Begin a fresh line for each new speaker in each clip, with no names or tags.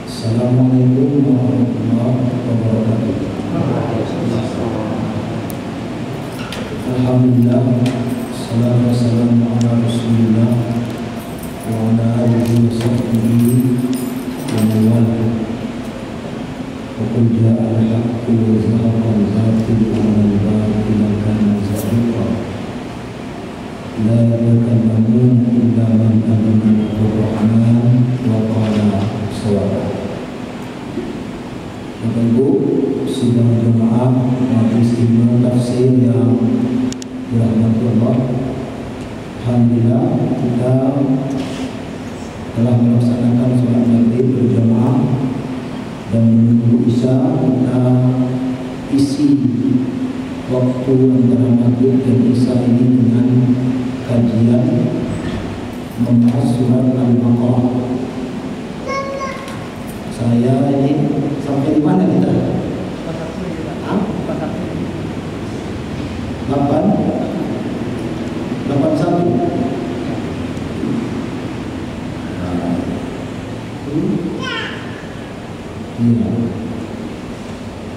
Assalamualaikum warahmatullahi wabarakatuh. Alhamdulillah, salatu wassalamu ala Rasulillah wa ala alihi wa sahbihi wa man walah. Wa qul ja'a al-haqqu wa zahaqa al-batil wa al-batila kana zahuqa. La yatakallamuna illa man amana bir-rahman wa qala shawaba. Bapak Ibu, sidang jemaah majelis ilmu tafsir yang dirahmati Allah, alhamdulillah kita telah melaksanakan sholat maghrib berjamaah dan menunggu isya. Kita isi waktu antara maghrib dan isya ini dengan kajian membahas surat Al-Baqarah. Saya ini sampai di mana kita? 81.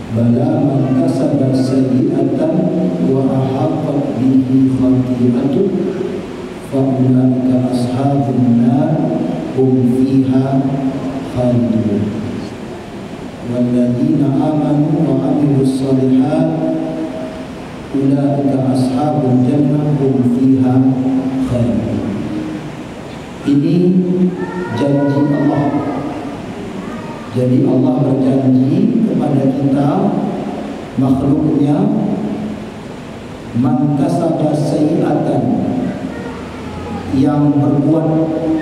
Bala man kasaba sayyi'atan wa ahaqat bihi khati'atu fa ulaika ashabun nar hum fiha khalidun. Walladzina amanu wa 'amilus shalihat ulaika ashabul jannah hum fiha khalidun. Ini janji Allah. Jadi Allah berjanji kepada kita makhluknya, man kasaba sayyi'atan, yang berbuat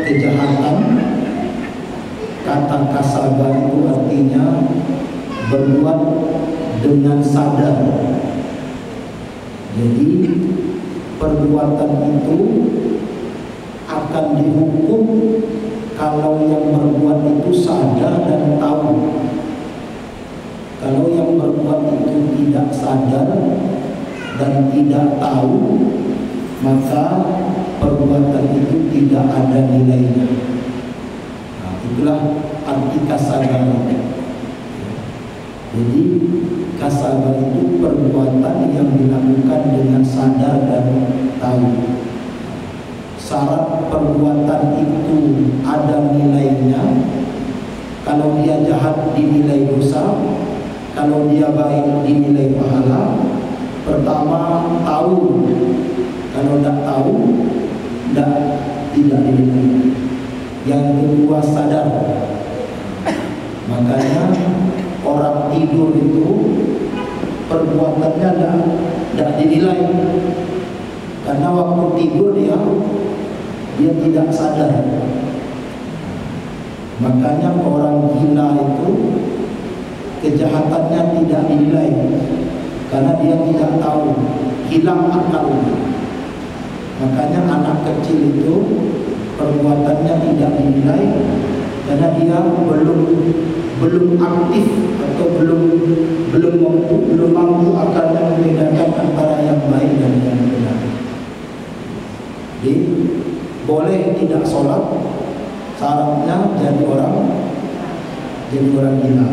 kejahatan. Kata kasaba itu artinya berbuat dengan sadar. Jadi perbuatan itu akan dihukum kalau yang berbuat itu sadar dan tahu. Kalau yang berbuat itu tidak sadar dan tidak tahu, maka perbuatan itu tidak ada nilainya. Nah, itulah arti kasaba. Jadi kasaba itu perbuatan yang dilakukan dengan sadar dan tahu. Syarat perbuatan itu ada nilainya. Kalau dia jahat dinilai dosa, kalau dia baik dinilai pahala. Pertama tahu, kalau tidak tahu tidak dinilai. Yang kedua sadar. Makanya orang tidur itu perbuatannya tidak dinilai, karena waktu tidur dia tidak sadar. Makanya orang gila itu kejahatannya tidak dinilai, karena dia tidak tahu, hilang akal. Makanya anak kecil itu perbuatannya tidak dinilai, karena dia belum aktif atau belum mampu akalnya membedakan antara yang baik dan yang benar. Jadi boleh tidak sholat, syaratnya jadi orang gila.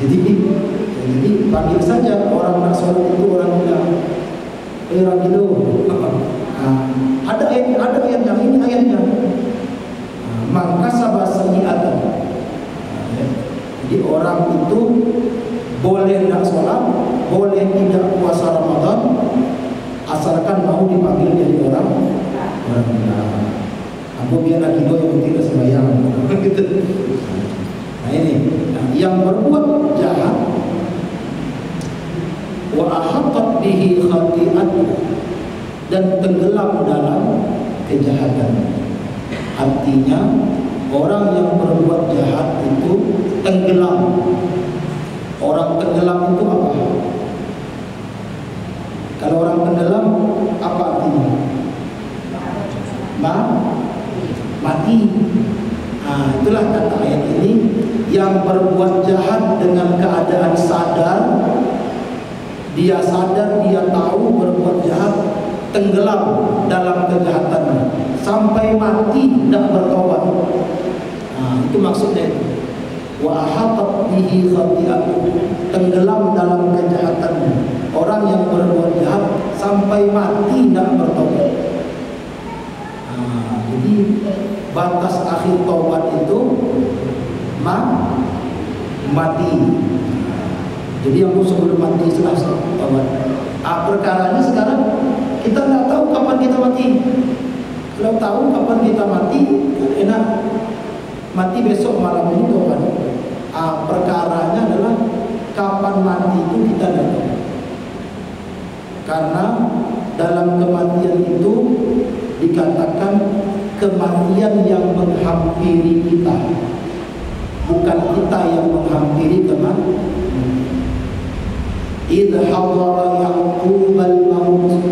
Jadi panggil saja orang nak sholat itu orang gila. Orang gila. Ada ayatnya, ini ayatnya. Maka sabah sayyi'atan. Jadi orang itu boleh tidak sholat, boleh tidak puasa Ramadan, asalkan mau dipanggil jadi orang benar. Aku biar lagi yang penting sembahyang. Nah ini, yang berbuat jahat, wa ahatat bihi khati'atu, dan tenggelam dalam kejahatan. Artinya orang yang berbuat jahat itu tenggelam. Orang tenggelam itu apa? Kalau orang tenggelam apa artinya? Mati. Itulah kata ayat ini, yang berbuat jahat dengan keadaan sadar. Dia sadar, dia tahu berbuat jahat, tenggelam dalam kejahatan. sampai mati tidak bertobat. Nah, itu maksudnya. Wa ahatat bihi khati'atuh, tenggelam dalam kejahatannya. Orang yang berbuat jahat sampai mati tidak bertobat. Nah, jadi batas akhir taubat itu mati. Jadi yang sebelum mati sudah taubat. Perkaranya sekarang kita nggak tahu kapan kita mati. Kalau tahu kapan kita mati, enak. Mati besok malam ini taubat. Perkaranya adalah kapan mati itu kita tidak tahu. Karena dalam kematian itu dikatakan kematian yang menghampiri kita, bukan kita yang menghampiri kematian. Idh hadara Ya'qubal maut,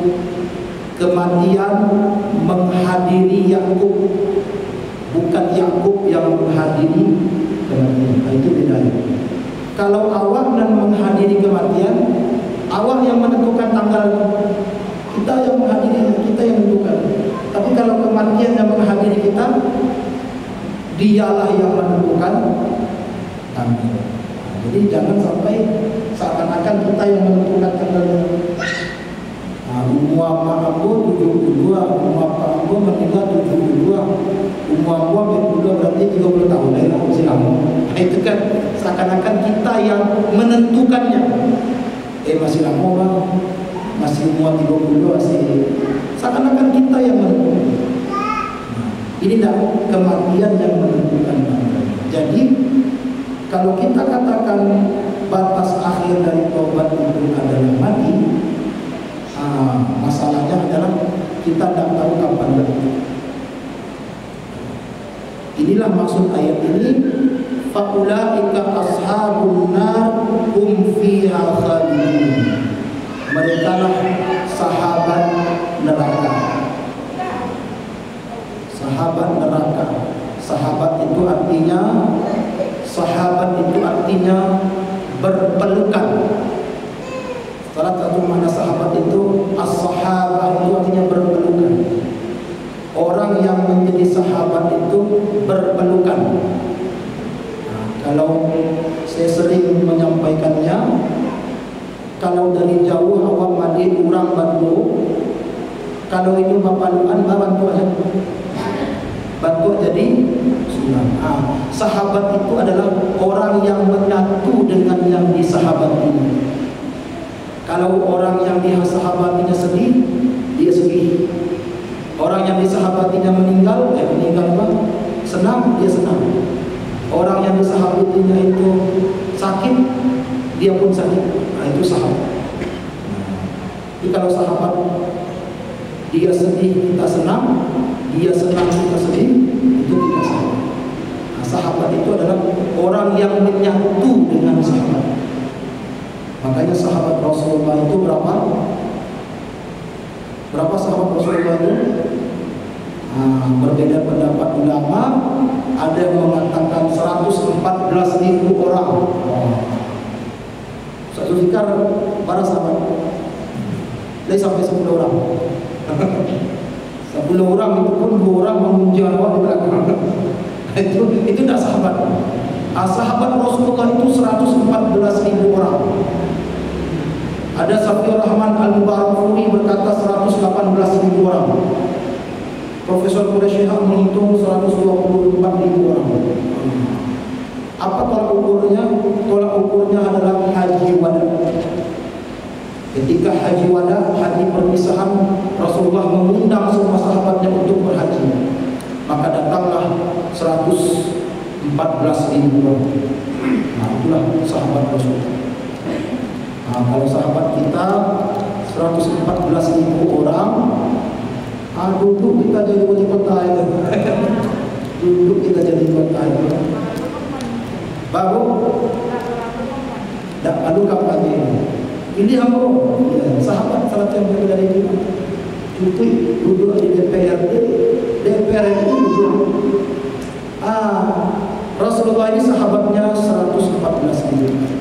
kematian menghadiri Yakub, bukan Yakub yang menghadiri kematian. Itu bedanya. Kalau awak dan menghadiri kematian, awak yang menentukan tanggal, kita yang menghadiri, kita yang menentukan. Tapi kalau kematian yang menghadiri kita, dialah yang menentukan tanggal. Jadi jangan sampai seakan-akan kita yang menentukan tanggalnya. Umur Ambo 72, umur Ambo meninggal 72, umur Ambo 72 berarti 30 tahun dari masih lama. Itu kan seakan-akan kita yang menentukannya. Masih lama bang, masih umur 30 masih, seakan-akan kita yang menentukan. Ini tidak kematian yang menentukan. Jadi kalau kita katakan batas akhir dari taubat itu adalah mati, masalahnya adalah kita tidak tahu kapan berhenti. Inilah maksud ayat ini. Faulaika ashabun nar hum fiha khalidun. Merekalah sahabat neraka. Sahabat neraka. Sahabat itu artinya berpelukan. Salah satu makna sahabat itu as-sahabah, itu artinya berpelukan. Orang yang menjadi sahabat itu berpelukan. Kalau saya sering menyampaikannya, kalau dari jauh awak mandi kurang bantu, kalau ini bapaluan bantu aja, bantu jadi sunnah. Sahabat itu adalah orang yang menyatu dengan yang disahabatinya. Kalau orang yang disahabatinya sedih, dia sedih. Orang yang disahabatinya meninggal senang, dia senang. Orang yang disahabatinya itu sakit, dia pun sakit. Itu sahabat. Jadi kalau sahabat, dia sedih kita senang, dia senang kita sedih, itu kita sahabat. Sahabat itu adalah orang yang menyatu dengan sahabat. Makanya sahabat Rasulullah itu berapa? Berapa sahabat Rasulullah itu? Berbeda pendapat ulama. Ada yang mengatakan 114.000 orang. Ustaz Zulfikar para sahabat? Dari sampai 10 orang. 10 orang itu pun 2 orang mengunjung awak di belakang. Itu tidak sahabat. Sahabat Rasulullah itu 114.000 orang. Ada Safiur Rahman Al-Mubarakfuri berkata 118.000 orang. Profesor Quraisy menghitung 124.000 orang. Apa tolak ukurnya? Tolak ukurnya adalah haji wada. Ketika haji wada, haji perpisahan, Rasulullah mengundang semua sahabatnya untuk berhaji. Maka datanglah 114.000 orang. Itulah sahabat Rasulullah. Kalau sahabat kita 114.000 orang, duduk kita jadi wali kota itu. Duduk kita jadi kota itu. Baru tak lalu kapan ini? Ini apa? Ya, sahabat salah yang berbeda dari kita. Duduk di DPRD itu duduk. Rasulullah ini sahabatnya 114.000.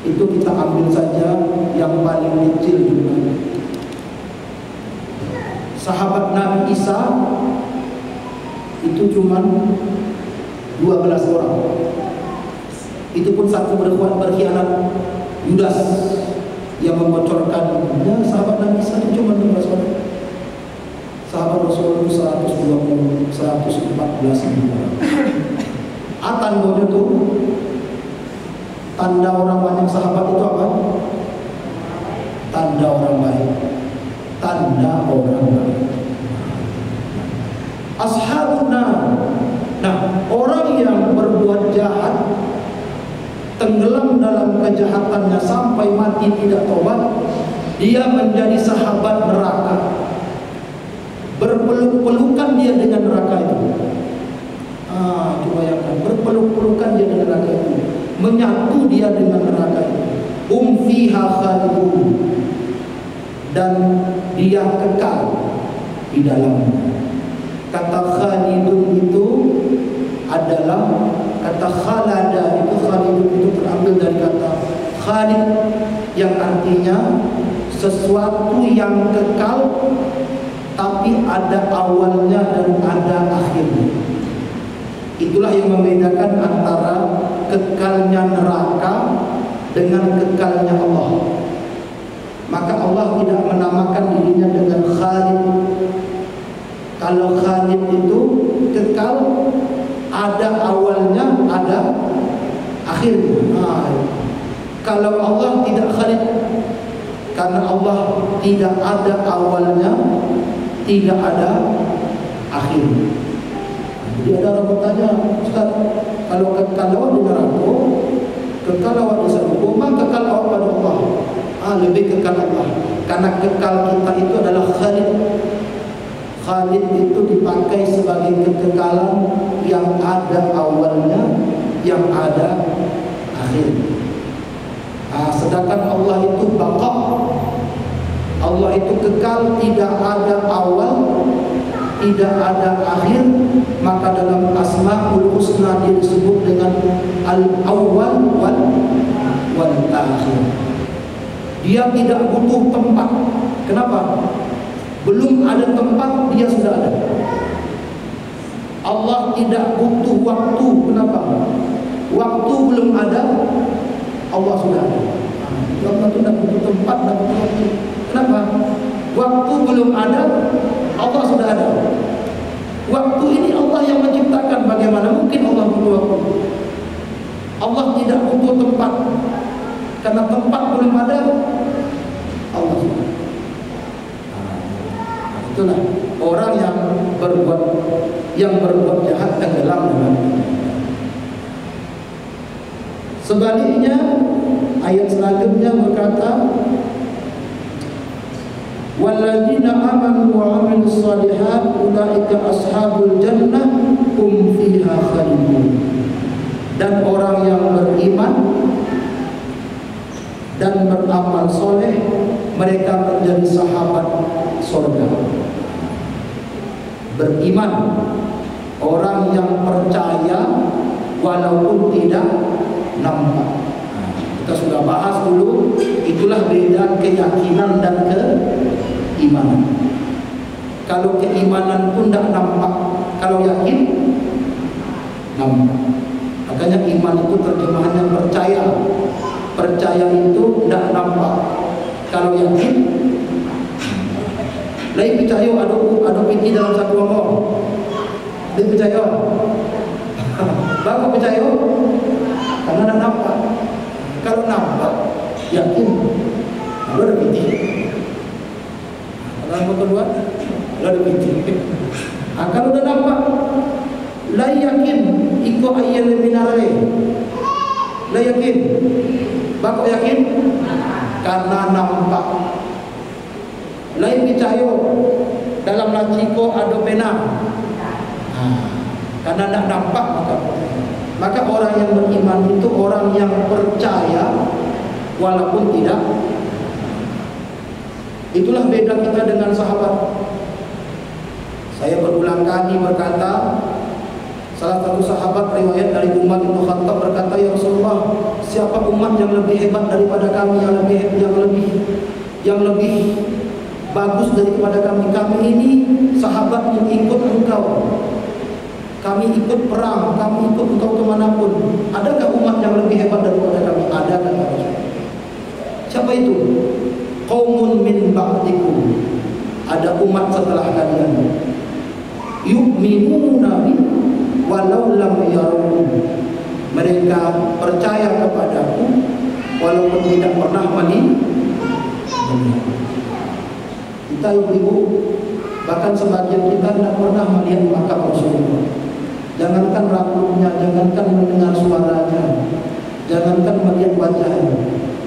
Itu kita ambil saja yang paling kecil juga. sahabat Nabi Isa itu cuma 12 orang. Itu pun satu berkhianat, Yudas, yang membocorkan sahabat Nabi Isa itu cuma 12 orang. Sahabat Rasul itu 114 orang. Tandanya itu, tanda orang banyak sahabat itu apa? Tanda orang baik. Tanda orang baik. Ashabun nar. Nah, orang yang berbuat jahat, tenggelam dalam kejahatannya sampai mati tidak tobat, dia menjadi sahabat neraka. Berpeluk-pelukan dia dengan neraka itu. Coba bayangkan, berpeluk-pelukan dia dengan neraka itu, menyatu dia dengan neraka itu. Fiha khalidun, dan dia kekal di dalamnya. Kata khalidun itu adalah kata khalada, itu khalidun itu terambil dari kata khalid yang artinya sesuatu yang kekal tapi ada awalnya dan ada akhirnya. Itulah yang membedakan antara kekalnya neraka dengan kekalnya Allah. Maka Allah tidak menamakan dirinya dengan Khalid. Kalau Khalid itu kekal, ada awalnya, ada akhirnya. Kalau Allah tidak Khalid, karena Allah tidak ada awalnya, tidak ada akhirnya. Jadi ada orang bertanya, Ustaz, kalau kekal awak di neraka, kekal awak di surga, maka kekal awak pada Allah. Lebih kekal Allah, karena kekal kita itu adalah Khalid. Khalid itu dipakai sebagai kekekalan yang ada awalnya, yang ada akhirnya. Sedangkan Allah itu baqa. Allah itu kekal, tidak ada awal, tidak ada akhir. Maka dalam Asmaul Husna dia disebut dengan Al-Awwal wal Akhir. Dia tidak butuh tempat. Kenapa? Belum ada tempat, dia sudah ada. Allah tidak butuh waktu. Kenapa? Waktu belum ada, Allah sudah ada. Allah tidak butuh tempat dan butuh waktu. Kenapa? Waktu belum ada, Allah sudah ada. Waktu ini Allah yang menciptakan. Bagaimana mungkin Allah butuh waktu? Allah tidak butuh tempat, karena tempat belum ada, Allah sudah. Itulah orang yang berbuat jahat tenggelam dalam. Sebaliknya, ayat selanjutnya berkata, walladzina amanu wa 'amilus shalihat ulaika ashabul jannah hum fiha khalidun. Dan orang yang beriman dan beramal soleh, mereka menjadi sahabat surga. Beriman, orang yang percaya walaupun tidak nampak. Kita sudah bahas dulu, itulah beda keyakinan dan keimanan. Kalau keimanan pun tidak nampak, kalau yakin nampak. Makanya iman itu terjemahannya percaya. Percaya itu tidak nampak, kalau yakin. Lain percaya ada piti dalam satu omong. Dia percaya. Baru percaya karena tidak nampak. Kalau nampak, yakin. Lalu ada piti. Kalau yang kedua, lalu ada piti. Kalau sudah nampak, la yakin ikut ayat minare. La yakin. Bapak yakin? Karena nampak. Lain percaya dalam laciko ada pena. Karena tidak nampak maka orang yang beriman itu orang yang percaya walaupun tidak. Itulah beda kita dengan sahabat. Saya berulang kali berkata, salah satu sahabat riwayat dari Umar bin Khattab berkata, ya Rasulullah, siapa umat yang lebih hebat daripada kami, yang lebih bagus daripada kami. Kami ini sahabat yang ikut engkau. Kami ikut perang, kami ikut engkau kemanapun. Adakah umat yang lebih hebat daripada kami? Ada kan? Siapa itu? Qaumun min ba'dikum. Ada umat setelah kalian. Yu'minuna bi walau lam yarun. Mereka percaya kepadaku walaupun tidak pernah melihat. Kita ibu-ibu, bahkan sebagian kita tidak pernah melihat makam Rasulullah. Jangankan rambutnya, jangankan mendengar suaranya, jangankan melihat wajahnya,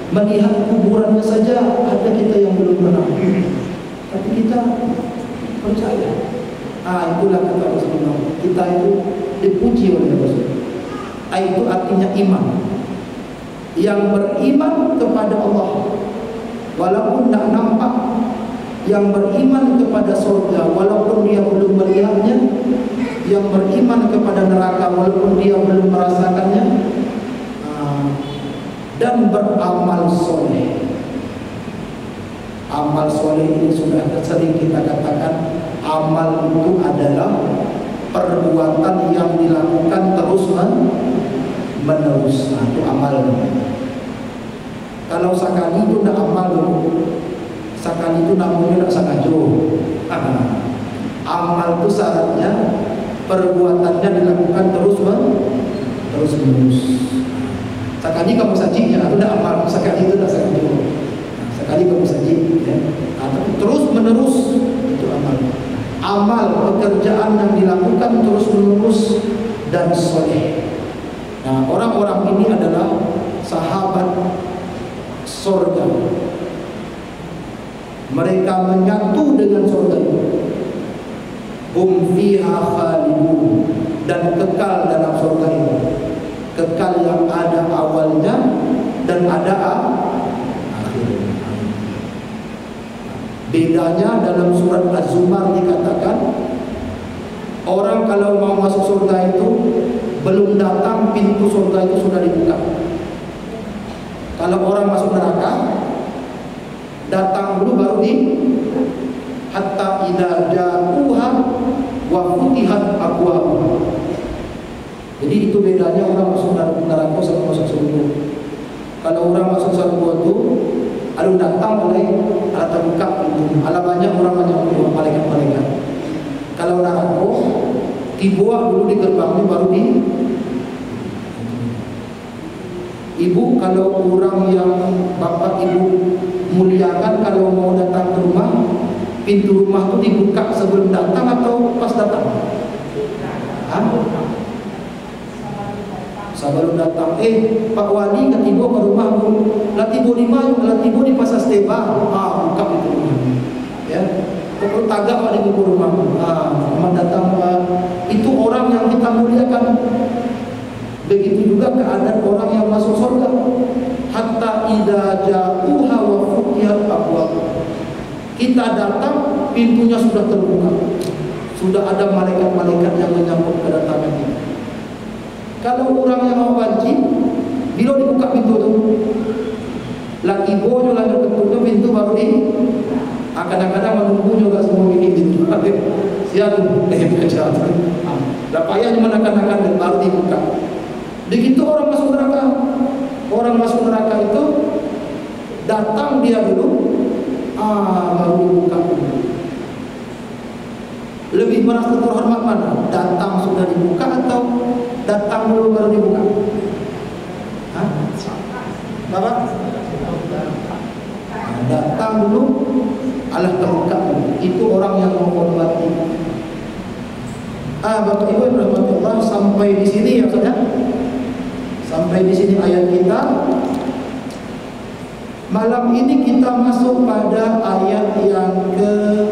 melihat kuburannya saja ada kita yang belum pernah. Tapi kita percaya. Itulah kata Rasulullah. Kita itu dipuji oleh Rasulullah. Itu artinya iman. Yang beriman kepada Allah walaupun tidak nampak, yang beriman kepada surga walaupun dia belum melihatnya, yang beriman kepada neraka walaupun dia belum merasakannya, dan beramal soleh. Amal soleh ini sudah sering kita katakan, amal itu adalah perbuatan yang dilakukan terus menerus. Itu amal. Kalau sekali itu tidak amal dulu, sekali itu namanya tidak sengaja. Amal itu syaratnya perbuatannya dilakukan terus menerus. Sekali kamu sajinya itu tidak amal, sekali itu tidak sengaja. Sekali kamu saji, ya. Terus menerus itu amal. Amal pekerjaan yang dilakukan terus menerus dan soleh. Nah, orang-orang ini adalah sahabat surga. Mereka menyatu dengan surga itu. Hum fiha khalidun, dan kekal dalam surga itu. Kekal yang ada awalnya dan ada akhirnya. Bedanya dalam surat Az-Zumar dikatakan, orang kalau mau masuk surga itu belum datang pintu surga itu sudah dibuka. Kalau orang masuk neraka datang dulu baru di hatta idza ja'uha wa futihat abwabuha. Jadi itu bedanya orang masuk neraka sama masuk surga. Kalau orang masuk surga itu lalu datang oleh ala terbuka pintu. Ala banyak orang malaikat-malaikat. Kalau neraka dibawa dulu di gerbangnya baru di. Ibu, kalau orang yang bapak ibu muliakan, kalau mau datang ke rumah, pintu rumah itu dibuka sebelum datang atau pas datang? Sebelum datang. Pak Wali ketibo ke rumah bu, latibo di pasar Steba. Buka pintu rumah. Ya, pokok tagak wali ke rumah. Datang. Itu orang yang kita muliakan. Begitu juga keadaan orang yang masuk surga. Hatta idza ja'uha wa futihat abwabuha. Kita datang, pintunya sudah terbuka. Sudah ada malaikat-malaikat yang menyambut kedatangan kita. Kalau orang yang mau banci, bila dibuka pintu itu, lagi bojo lagi ketutnya pintu baru di. Kadang-kadang menunggu juga semua ini gitu. Siap, baca. Lah payah cuma akan baru dibuka. Begitu orang masuk neraka. Orang masuk neraka itu datang dia dulu, baru dibuka. Lebih merasa terhormat mana? Datang sudah dibuka atau datang dulu baru dibuka? Bapak? Datang dulu, alah terbuka. Itu orang yang menghormati. Bapak Ibu yang dirahmati Allah, sampai di sini ya saudara. Sampai di sini ayat kita. Malam ini kita masuk pada ayat yang ke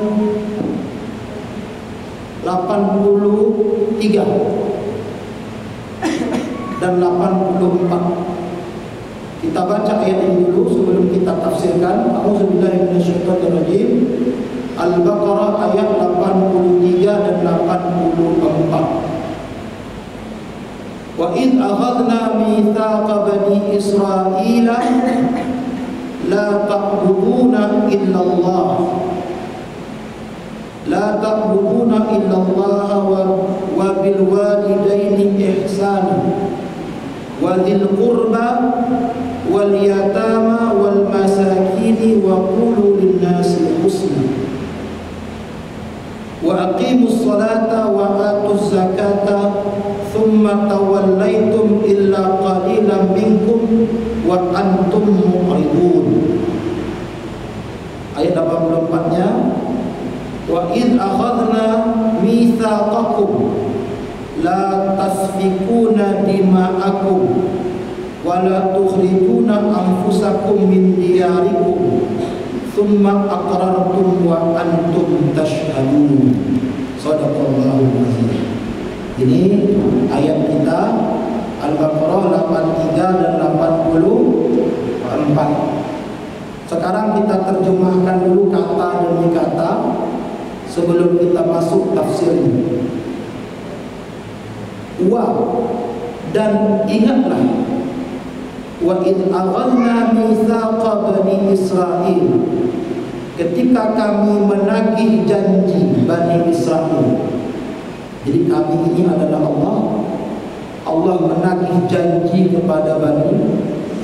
83 dan 84. Kita baca ayat ini dulu sebelum kita tafsirkan. A'udzubillahi minasyaitonirrajim. Al-Baqarah ayat 83 dan 84. Wa id akhadna mitsaqa bani Israila la ta'buduna illallah la ta'buduna illallah wa bil walidaini ihsana wa dzil qurba wal yatama wal masakin wa qulu lin nasi husna wa aqimus salata wa atuz zakata thumma tawallaitum illa qalilan minkum wa antum mu'ridun. Ayat 84-nya, wa id akhadna mitsaqakum la tasfikuna dima'akum wa la tukhrijuna anfusakum min diyarikum thumma aqrartum wa antum tashhadun. Shadaqallahul azim. Ini ayat kita Al-Baqarah 83 dan 84. Sekarang kita terjemahkan dulu kata demi kata sebelum kita masuk tafsirnya. Wa, dan ingatlah, wa id aghadna mitsaqa bani Israil, ketika kami menagih janji Bani Israil. Jadi kami ini adalah Allah. Allah menagih janji kepada Bani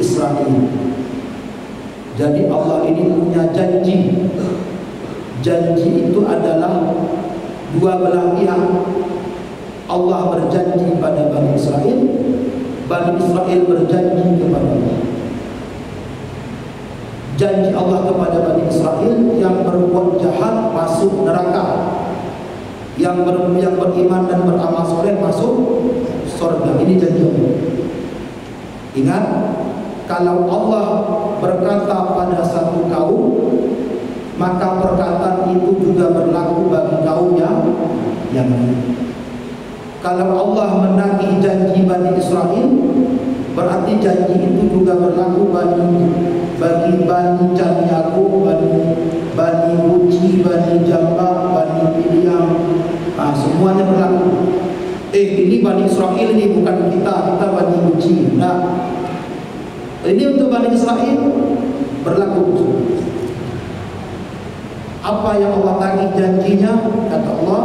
Israil. Jadi Allah ini punya janji. Janji itu adalah dua belah pihak. Allah berjanji pada Bani Israil, Bani Israil berjanji kepada Allah. Janji Allah kepada Bani Israil, yang berbuat jahat masuk neraka, yang beriman dan beramal soleh masuk surga. Ini janji Allah. Ingat, kalau Allah berkata pada satu kaum, maka perkataan itu juga berlaku bagi kaum yang lain. Kalau Allah menagih janji Bani Israil, berarti janji itu juga berlaku bagi Bani Yakub, Bani Uci, Bani Jambak, Bani Biliam. Semuanya berlaku. Ini Bani Israil, ini bukan kita Bani Uci. Nah, ini untuk Bani Israil berlaku. Apa yang Allah tagih janjinya? Kata Allah,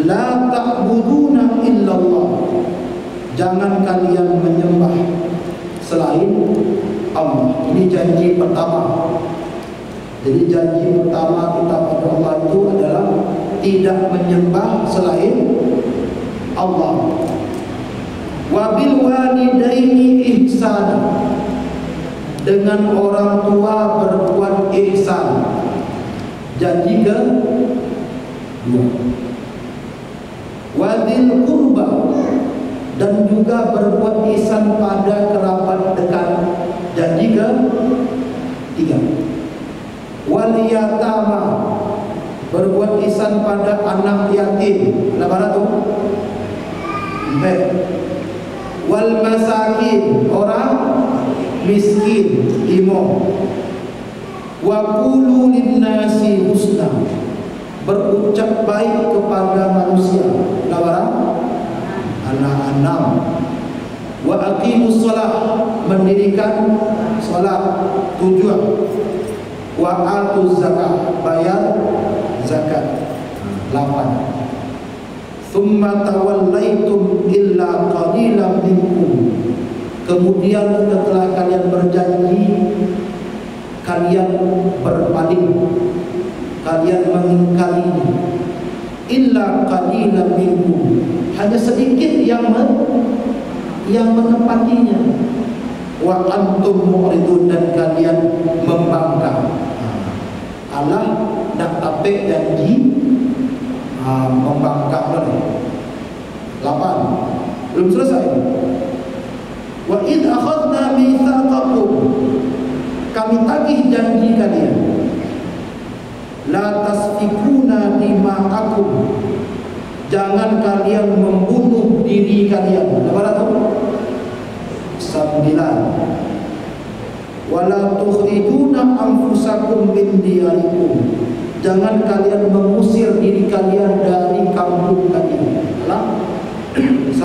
la ta'buduna illallah, jangan kalian menyembah selain Allah. Ini janji pertama. Jadi janji pertama kita pada Allah itu adalah tidak menyembah selain Allah. Wa bil walidaini ihsana, dengan orang tua berbuat ihsan. Janji ke dua. Wa dzil qurba, dan juga berbuat ihsan pada kerabat dekat. Janji ke tiga. Wal yatama, berbuat ihsan pada anak yatim. Ada berapa tuh? 4. Wal masakin, orang miskin. 5. Wa qulu lin nasi husna, berucap baik kepada manusia. Ada berapa? Anak-anak. Wa aqimus shalah, mendirikan salat. 7. Wa atuz zakat, bayar zakat. 8. Thumma tawallaitum illa qalilan minkum, kemudian setelah kalian berjanji, kalian berpaling, kalian mengingkari. Illa qalilan minkum, hanya sedikit yang menepatinya. Wa antum mu'ridun, dan kalian membangkang. Allah nak tapek janji, membangkang lagi. 8. Belum selesai. Wa id akhadna mitsaqakum, kami tagih janji kalian. La tasfikuna dima'akum, jangan kalian membunuh diri kalian. Berapa tu? 9. Wala tukhrijuna anfusakum min diyarikum, jangan kalian mengusir diri kalian dari kampung kalian. 10.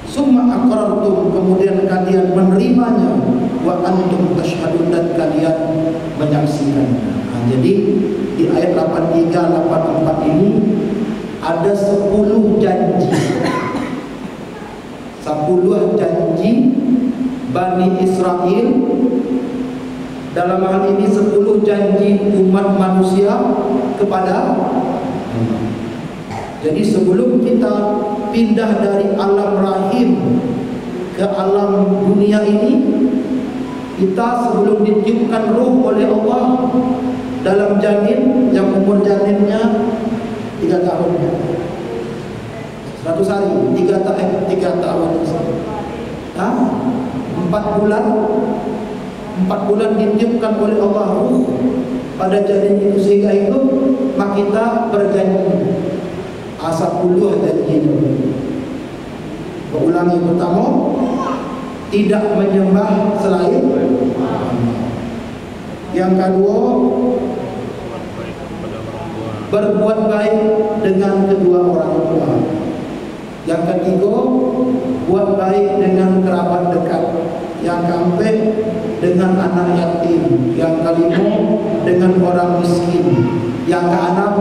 Summa aqrartum, kemudian kalian menerimanya. wa antum tashhadun, dan kalian menyaksikannya. Jadi di ayat 83 84 ini ada 10 janji. 10 janji Bani Israel. Dalam hal ini 10 janji umat manusia kepada Allah. Jadi sebelum kita pindah dari alam rahim ke alam dunia ini, kita sebelum ditiupkan ruh oleh Allah dalam janin yang umur janinnya 3 tahun, 100 hari, 3 tahun, 4 bulan. 4 bulan ditiupkan oleh Allah ruh pada janin itu, sehingga itu maka kita berjanji asal puluh janji itu. Ulangi, pertama, tidak menyembah selain Allah. Yang kedua, berbuat baik dengan kedua orang tua. Yang ketiga, buat baik dengan kerabat dekat. Yang keempat, dengan anak yatim. Yang kelima, dengan orang miskin. Yang keenam,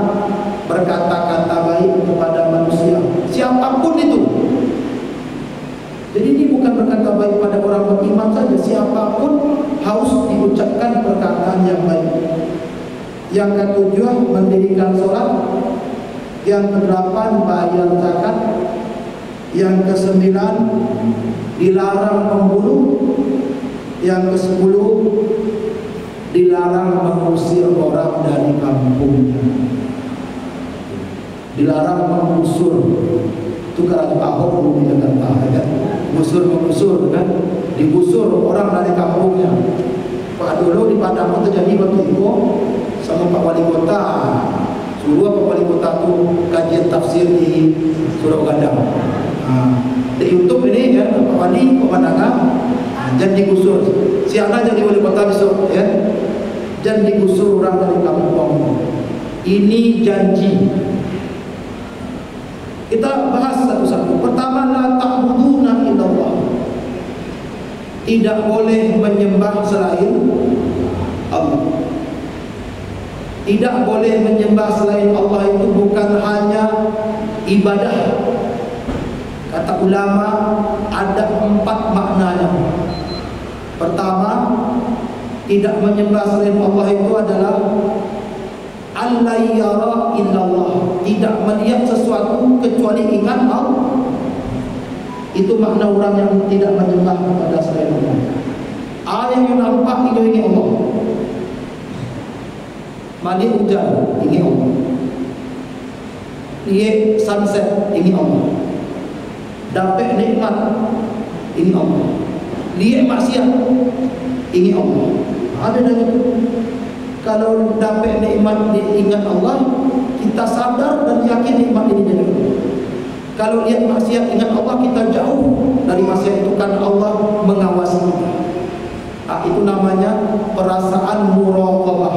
berkata-kata baik kepada manusia, siapapun itu. Jadi ini bukan berkata baik pada orang beriman saja, siapapun harus diucapkan perkataan yang baik. Yang ketujuh, mendirikan sholat. Yang kedelapan, bayar zakat. Yang kesembilan, dilarang membunuh. Yang kesepuluh, dilarang mengusir orang dari kampungnya. Dilarang mengusur. Itu kerana Ahok dulu di Jakarta, kan? Mengusur kan? Digusur orang dari kampungnya. Pak dulu di Padang terjadi waktu itu sama Pak Wali Kota. Suruh Pak Wali Kota tu kajian tafsir di Surau Gadang. Di YouTube ini ya, Pak Wali pemandangan, jangan digusur. Siapa jadi Wali Kota besok ya? Jangan digusur orang dari kampung. Ini janji. Kita bahas satu-satu. Pertama, la ta'buduna illallah. Tidak boleh menyembah selain Allah. Tidak boleh menyembah selain Allah itu bukan hanya ibadah. Kata ulama ada 4 maknanya. Pertama, tidak menyembah selain Allah itu adalah Allah yara illallah, tidak melihat sesuatu kecuali ingat Allah. Itu makna orang yang tidak menyembah kepada selain Allah. Yang nampak itu ingin Allah. Mandi hujan ingin Allah. Lihat sunset ingin Allah. Dapat nikmat ingin Allah. Lihat maksiat ingin Allah. Ada dari itu. Kalau dapat nikmat diingat Allah, kita sadar dan yakin nikmat ini dari Allah. Kalau lihat maksiat ingat Allah, kita jauh dari maksiat itu kan Allah mengawasi kita. Itu namanya perasaan muraqabah.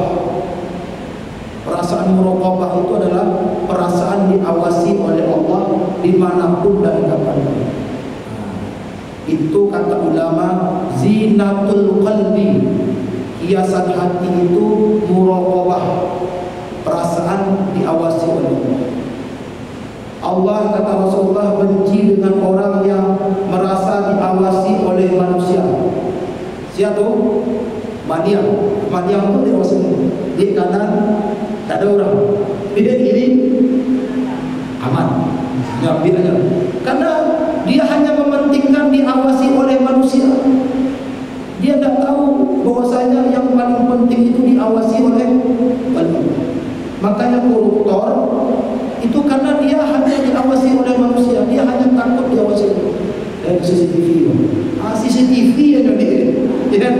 Perasaan muraqabah itu adalah perasaan diawasi oleh Allah dimanapun dan kapanpun. Itu kata ulama zinatul qalbi. Hiasan hati itu muraqabah, perasaan diawasi oleh Allah. Allah kata Rasulullah benci dengan orang yang merasa diawasi oleh manusia. Siapa tu? Madiam. Madiam tu diawasi. Di kanan tak ada orang. Di kiri aman. Ngambil aja. Karena dia hanya mementingkan diawasi oleh manusia. Dia tidak tahu bahwasanya yang paling penting itu diawasi oleh Allah. Makanya koruptor itu karena dia hanya diawasi oleh manusia, dia hanya takut diawasi oleh CCTV. CCTV yang dia. Ya.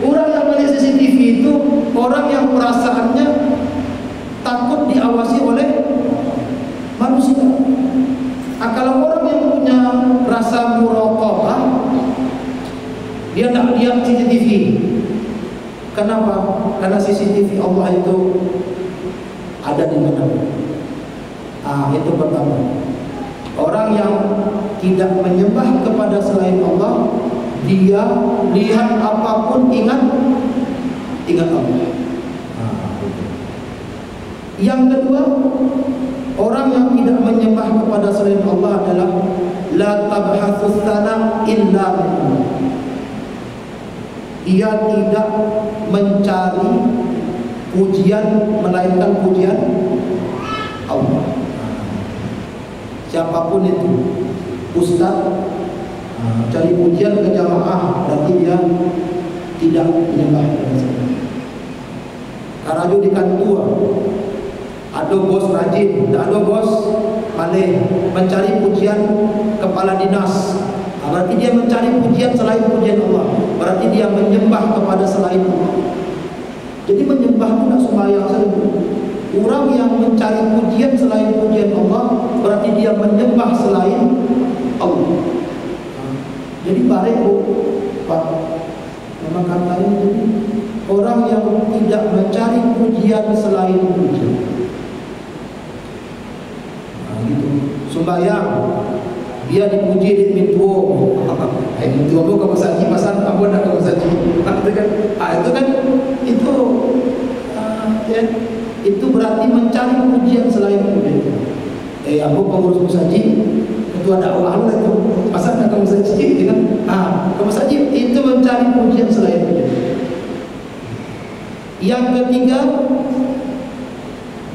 Orang yang melihat CCTV itu orang yang perasaannya takut diawasi oleh manusia. Kalau orang yang punya rasa muraqabah, dia tak lihat CCTV. Kenapa? Karena CCTV Allah itu ada di mana? Itu pertama. Orang yang tidak menyembah kepada selain Allah Dia lihat apapun ingat Allah. Yang kedua, orang yang tidak menyembah kepada selain Allah adalah la tabhasus sana illa billah. Ia tidak mencari pujian melainkan pujian Allah. Siapapun itu, ustaz cari pujian ke jamaah, berarti dia tidak menyembah kepada selain Allah. Karaju di kantor, ada bos rajin, ada bos malih mencari pujian kepala dinas, berarti dia mencari pujian selain pujian Allah, berarti dia menyembah kepada selain Allah. Jadi menyembah itu tidak sembahyang saja. Orang yang mencari pujian selain pujian Allah, berarti dia menyembah selain Allah. Jadi balik Pak, memang katanya jadi orang yang tidak mencari pujian selain pujian. Gitu. Sembahyang dia dipuji di mintuo. Mintuo bu kamu saji pasal kamu nak kamu saji. Itu kan itu berarti mencari pujian selain pujian. Aku pengurus musaji, ketua dakwah itu pasal nak kamu saji, kan? Kamu saji itu mencari pujian selain pujian. Yang ketiga,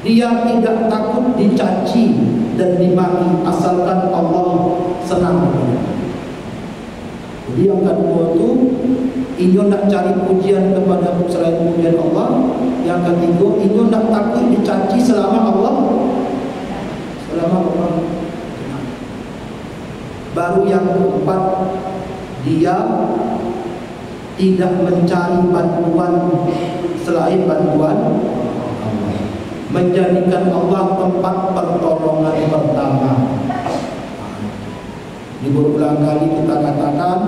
dia tidak takut dicaci dan dimaki asalkan Allah senang. Jadi yang kedua itu, inyo nak cari pujian kepada selain pujian Allah. Yang ketiga, inyo nak takut dicaci selama Allah Baru yang keempat, dia tidak mencari bantuan selain bantuan Allah, menjadikan Allah tempat pertolongan pertama. Di berulang kali kita katakan,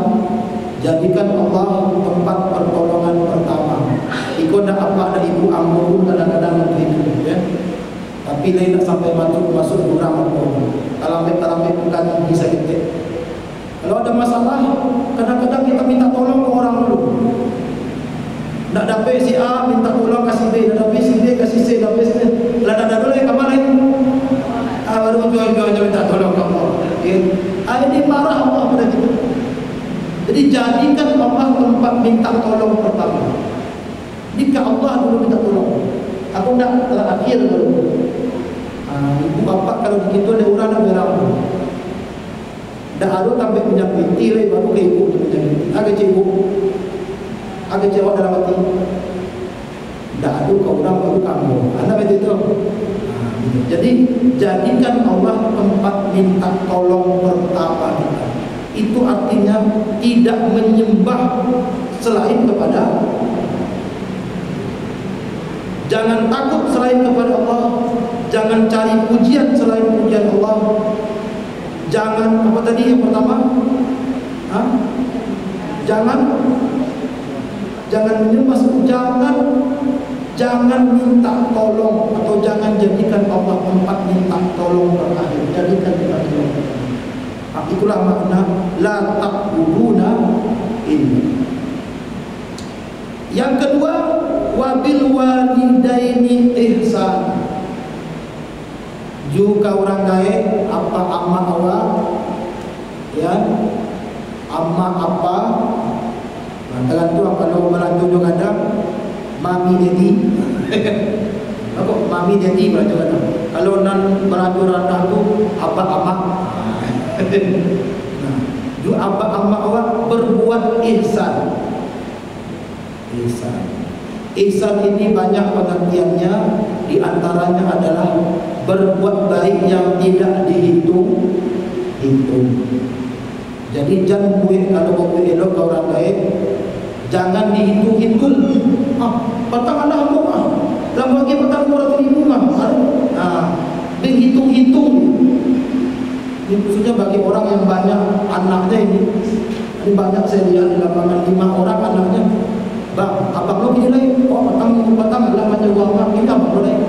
jadikan Allah tempat pertolongan pertama. Ikut dah apa dah ibu ambu kadang-kadang begitu, ya. Tapi lain nak sampai masuk jurang pun. Kalau bukan bisa kita. Kalau ada masalah, kadang-kadang kita minta tolong ke orang dulu. Nak dapat si A minta tolong kasih B, nak dapat si B kasih C, dapat si D. Lah dah dulu yang ke mana ini? Baru jual-jual minta tolong ke Allah. Ini marah Allah pada kita. Jadi jadikan Allah tempat minta tolong pertama. Jika Allah dulu minta tolong, aku nak terakhir dulu. Ibu bapak kalau begitu ada orang nak berang. Dah ada sampai penyakit tirai baru ke ibu penyakit. Agak cibuk, agak cewek dalam hati. Dah ada kau orang baru kamu. Anda betul. Jadi jadikan Allah tempat minta tolong pertama kita. Itu artinya tidak menyembah selain kepada. Jangan takut selain kepada Allah. Jangan cari pujian selain pujian Allah. Jangan apa tadi yang pertama? Jangan menyembah, jangan minta tolong atau jangan jadikan Allah tempat minta tolong terakhir. Jadikan kita tolong. Itulah makna la ta'buduna illa. Yang kedua, wabil walidaini ihsan. Juga orang kaya apa amma awak, ya, amma apa. Tergantung kalau melanjut kadang mami dedi. Apa mami dedi melanjut kadang. Kalau nan melanjut anak tu apa amma. Ju apa amma awak berbuat ihsan. Ihsan ini banyak pengertiannya. Di antaranya adalah berbuat baik yang tidak dihitung. Jadi jangan buat kalau mau elok ke orang lain, jangan dihitung-hitung. Patang anak kamu dalam bagi patang 200,000 dihitung-hitung. Ini khususnya bagi orang yang banyak anaknya ini. Ini banyak saya lihat di lapangan 5 orang anaknya. Bang, abang lo gini lagi, patang adalah macam uang kita abang lo lagi.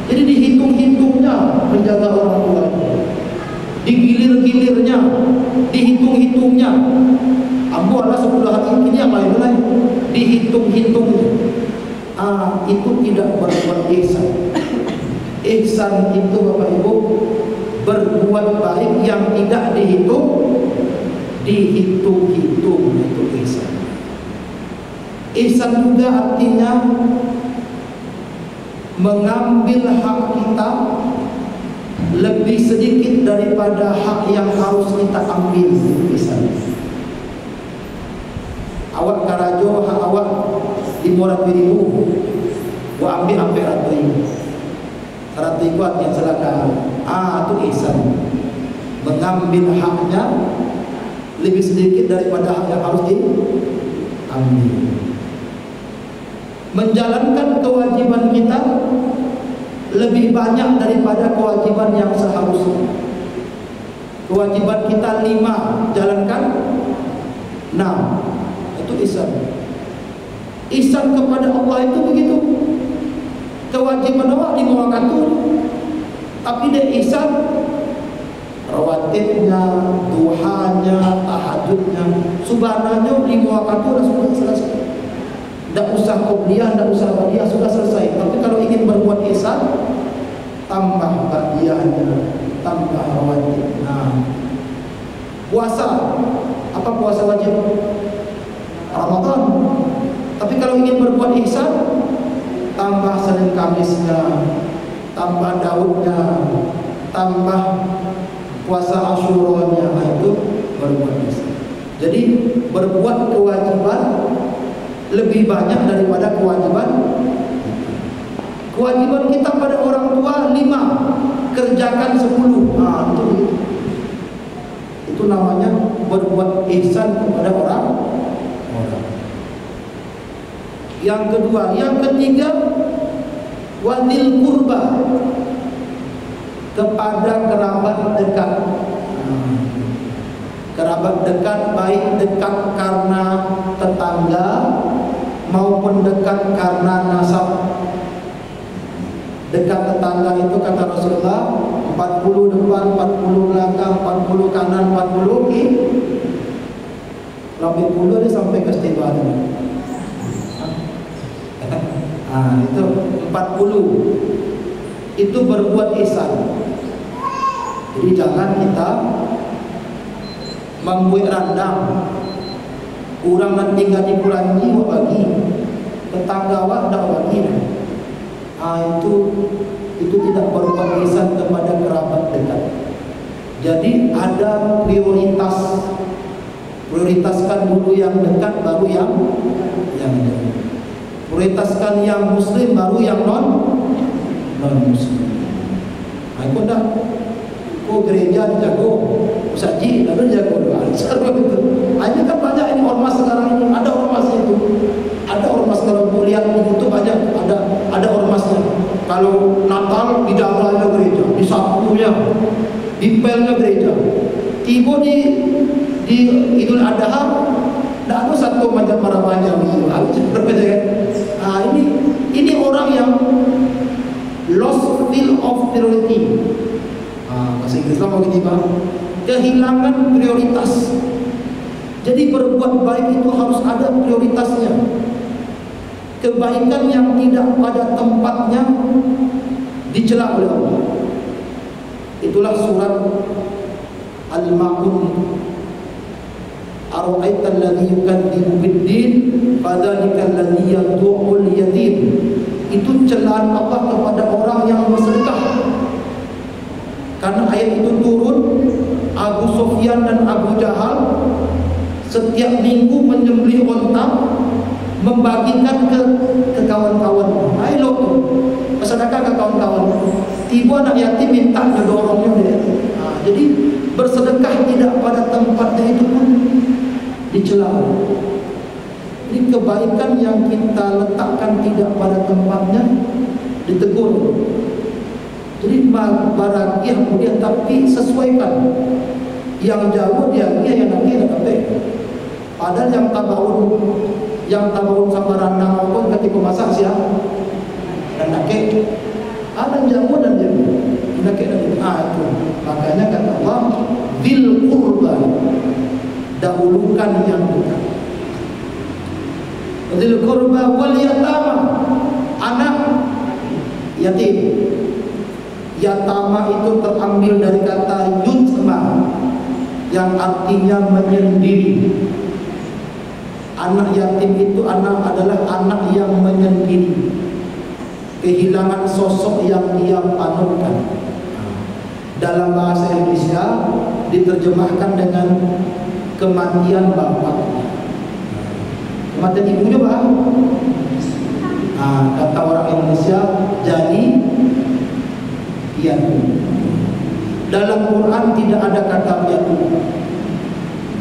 Jadi dihitung-hitungnya menjaga orang tua, digilir-gilirnya, dihitung-hitungnya. buatlah 10 hari ini yang lain-lain dihitung-hitung. Itu tidak berbuat ihsan. Ihsan itu Bapak Ibu berbuat baik yang tidak dihitung-hitung, itu ihsan. Ihsan juga artinya mengambil hak kita lebih sedikit daripada hak yang harus kita ambil. Ihsan. Awak karajo hak awak 500.000, gua ambil hampir 100.000 yang silakan. Itu ihsan. Mengambil haknya lebih sedikit daripada hak yang harus diambil. Menjalankan kewajiban kita lebih banyak daripada kewajiban yang seharusnya. Kewajiban kita 5, jalankan 6. Itu ihsan. Ihsan kepada Allah itu begitu. Kewajiban awak 5 waktu, tapi dia ihsan rawatibnya, duhanya, tahajudnya, subhanallah 5 waktu sudah selesai. Tidak usah qobliyah, tidak usah ba'diyah, sudah selesai. Tapi kalau ingin berbuat ihsan, tambah ba'diyahnya, tambah rawatib. Puasa, apa puasa wajib? Ramadan. Tapi kalau ingin berbuat ihsan, tambah Senin Kamisnya, tambah Daudnya, tambah puasa Asyuranya, itu berbuat ihsan. Jadi berbuat kewajiban lebih banyak daripada kewajiban. Kewajiban kita pada orang tua 5, kerjakan 10. Itu namanya berbuat ihsan kepada orang. Yang kedua, yang ketiga, wadil kurba, kepada kerabat dekat. Kerabat dekat baik dekat karena tetangga maupun dekat karena nasab. Dekat tetangga itu kata Rasulullah 40 depan, 40 belakang, 40 kanan, 40 kiri. Lebih puluh dia sampai ke istighfar. Itu 40. Itu berbuat ihsan. Jadi jangan kita membuat randang. Kurang nanti gaji kurangi bagi tetangga awak dak bagi. Itu tidak berbuat ihsan kepada kerabat dekat. Jadi ada prioritas. Prioritaskan dulu yang dekat, baru yang dekat. Prioritaskan yang muslim, baru yang non muslim. Aku dah gereja dijago, usaji lalu dijago doa. Sekarang itu. Ini kan banyak ini ormas sekarang ini. Ada ormas itu. Ada ormas kalau lihat di YouTube banyak ada ormasnya. Kalau Natal dijaganya gereja, disapunya, dipelnya gereja. Tiba di Idul Adha, tidak ada satu macam marah-marah ini orang yang lost feel of priority. Bahasa Inggris mau gini bang, kehilangan prioritas. Jadi berbuat baik itu harus ada prioritasnya. Kebaikan yang tidak pada tempatnya dicela oleh Allah. Itulah surat Al-Ma'un. Ara'aita alladhi yukadzibu bid-din fadzalika alladhi yad'ul yatim. Itu celaan Allah kepada orang yang bersedekah. Karena ayat itu turun, Abu Sufyan dan Abu Jahal setiap minggu menyembelih unta, membagikan ke kawan-kawan. Ayo tuh, bersedekah ke kawan-kawan. Tiba anak yatim minta ngedorongnya dia. Jadi bersedekah tidak pada tempatnya itu pun dicela. Ini kebaikan yang kita letakkan tidak pada tempatnya ditegur. Jadi barang kemudian tapi sesuaikan. Yang jauh dia yang nanti sampai. Padahal yang tabaun sama randang maupun ketika masak siapa? Dan nakik. Ada jamu dan jamu. Nakik dan itu. Makanya kata Allah, bil qurba, dahulukan yang dekat. Dzil qurba wal yatama, anak yatim. Yatama itu terambil dari kata yutma yang artinya menyendiri. Anak yatim itu adalah anak yang menyendiri, kehilangan sosok yang dia panutkan. Dalam bahasa Indonesia diterjemahkan dengan kematian bapaknya, kematian ibunya bang. Kata orang Indonesia jadi piatu. Dalam Quran tidak ada kata piatu.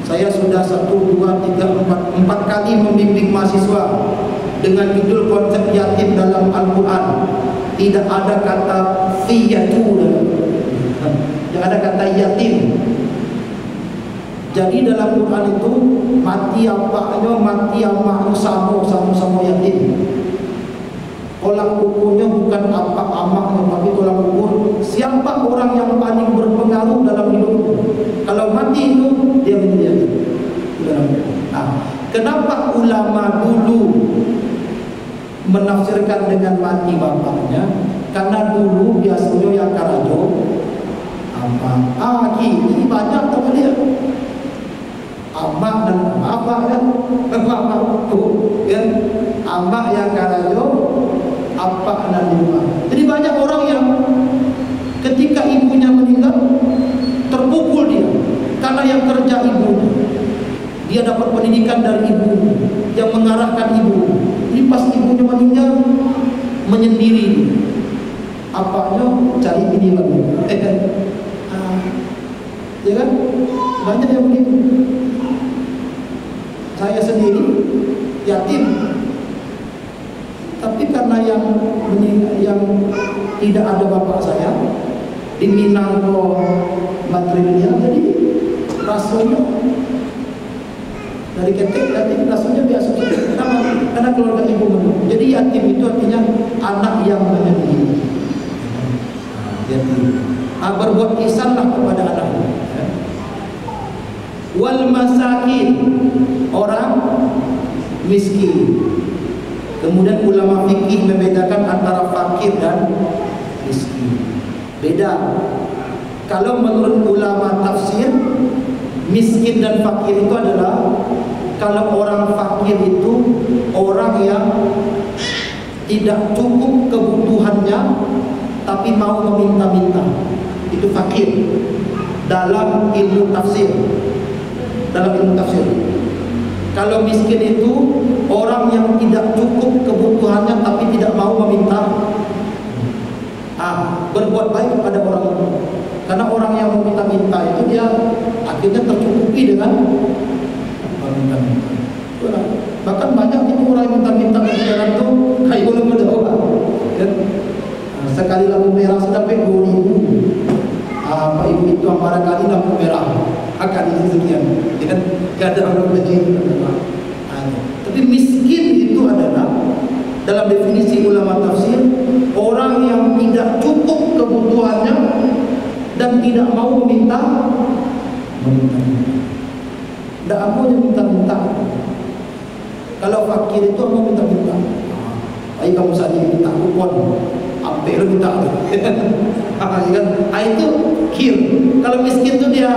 Saya sudah 1, 2, 3, 4 kali membimbing mahasiswa dengan judul konsep yatim dalam Al-Quran. Tidak ada kata fiyatu, tidak ada kata yatim. Jadi dalam Quran itu mati apanya, mati amaknya sama yatim. Tolak ukurnya bukan apa amaknya, tapi tolak ukur siapa orang yang paling berpengaruh dalam hidupnya. Kalau mati itu dia menjadi yatim. Kenapa ulama dulu menafsirkan dengan mati bapaknya? Karena dulu biasanya yang karajo ini banyak teman dia. Amak dan abah kan, amak yang karajo, apa dan rumah. Jadi banyak orang yang ketika ibunya meninggal terpukul dia karena yang kerja ibunya. Dia dapat pendidikan dari ibu yang mengarahkan ibu. Ini pas ibunya meninggal menyendiri. Apanya cari bini lagi. Ya kan? Banyak yang begitu. Saya sendiri yatim. Tapi karena yang tidak ada bapak saya di Minangko Matrilia, jadi rasanya dari ketek yatim rasanya biasa. Karena keluarga ibu menunggu. Jadi yatim itu artinya anak yang menyendiri. Yatim. Berbuat ihsanlah kepada anaknya. Wal masakin, orang miskin. Kemudian ulama fikih membedakan antara fakir dan miskin. Beda. Kalau menurut ulama tafsir, miskin dan fakir itu adalah, kalau orang fakir itu orang yang tidak cukup kebutuhannya tapi mau meminta-minta. Itu fakir dalam ilmu tafsir. Kalau miskin itu orang yang tidak cukup kebutuhannya tapi tidak mau meminta, berbuat baik kepada orang itu. Karena orang yang meminta-minta itu dia akhirnya tercukupi dengan meminta-minta. Bahkan banyak itu orang yang minta-minta ke jalan itu kayak belum berdoa. Sekali lampu merah sudah sampai 2.000. Pak ibu itu amarah kali lampu merah akan isi sekian. Gak ada orang begini. Tapi miskin itu adalah dalam definisi ulama tafsir orang yang tidak cukup kebutuhannya dan tidak mau meminta. Tidak mau minta-minta. Kalau fakir itu mau minta-minta. Baik kamu saja minta kupon, sampai lu minta. Itu kir. Kalau miskin itu dia.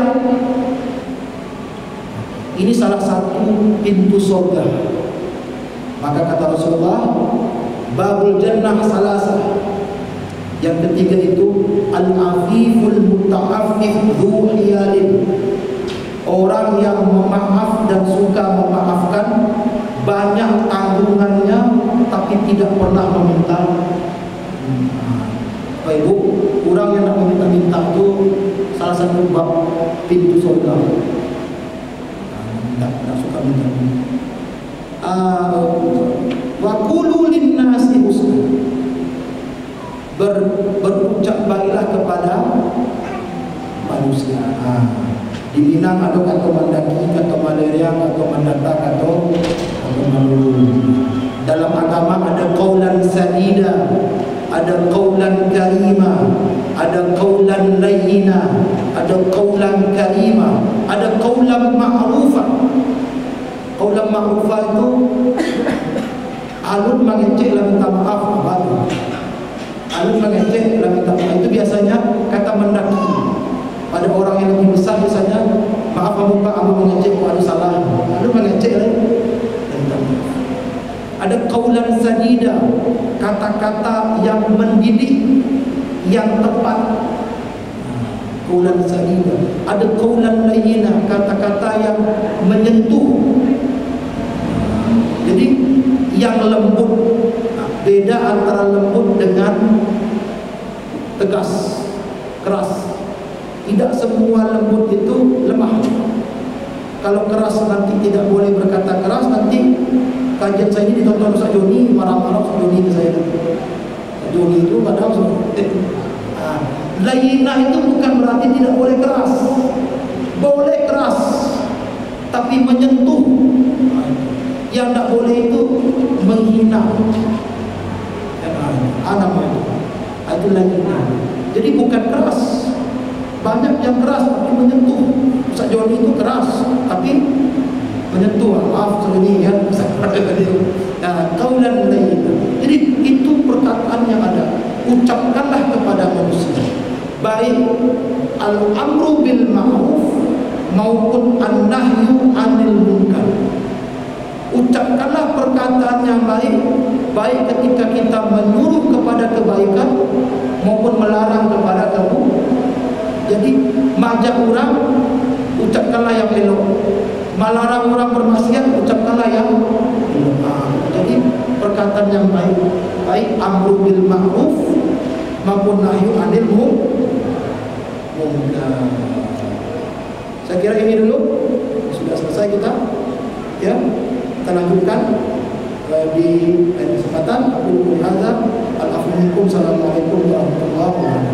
Ini salah satu pintu surga. Maka kata Rasulullah, babul jannah salasah. Yang ketiga itu al-afiful muta'affif dhu hiyalin. Orang yang memaaf dan suka memaafkan, banyak tanggungannya tapi tidak pernah meminta. Bapak Ibu, orang yang nak meminta-minta itu salah satu bab pintu surga. Tak suka minta. Wa qulu lin-nasi husna. Berucap baiklah kepada manusia. Di Minang ada kata Mandaki, kata Malaria, kata Mandata, kata Malulu. Dalam agama ada qaulan sadida, ada qaulan karima, ada qaulan layyina, ada qaulan karima, ada qaulan ma'rufan. Qaulan ma'rufan itu alun mengecek lah minta maaf abang. Alun mengecek lah minta maaf itu biasanya kata mendaki. Pada orang yang lebih besar biasanya, maaf abang pak, abang mengecek ada salah. Alun mengecek lah minta maaf. Ada qaulan sadida, kata-kata yang mendidik, yang tepat. Qaulan sadida. Ada qaulan layyina, kata-kata yang menyentuh. Jadi yang lembut. Beda antara lembut dengan tegas, keras. Tidak semua lembut itu lemah. Kalau keras nanti tidak boleh berkata keras, nanti kajian saya ini ditonton Ustaz Joni, marah-marah Ustaz Joni ke saya. Ustaz Joni itu padahal layyinah itu bukan berarti tidak boleh keras. Boleh keras, tapi menyentuh. Yang tidak boleh itu menghina. Itu layyinah. Jadi bukan keras. Banyak yang keras tapi menyentuh. Ustaz Joni itu keras tapi menyentuh. Maaf ini ya. Qaulan layyinah. Jadi itu perkataan yang ada. Ucapkanlah kepada manusia, baik al-amru bil ma'ruf maupun an-nahyu 'anil munkar. Ucapkanlah perkataan yang baik, baik ketika kita menyuruh kepada kebaikan maupun melarang kepada keburukan. Jadi majak orang, ucapkanlah yang elok. Melarang orang bermaksiat, ucapkanlah yang elok. Jadi perkataan yang baik, baik amru bil ma'ruf maupun nahyu 'anil munkar. Saya kira ini dulu sudah selesai kita. Ya, kita lanjutkan di kesempatan. Aku hadza al-afwa minkum. Assalamualaikum warahmatullahi wabarakatuh.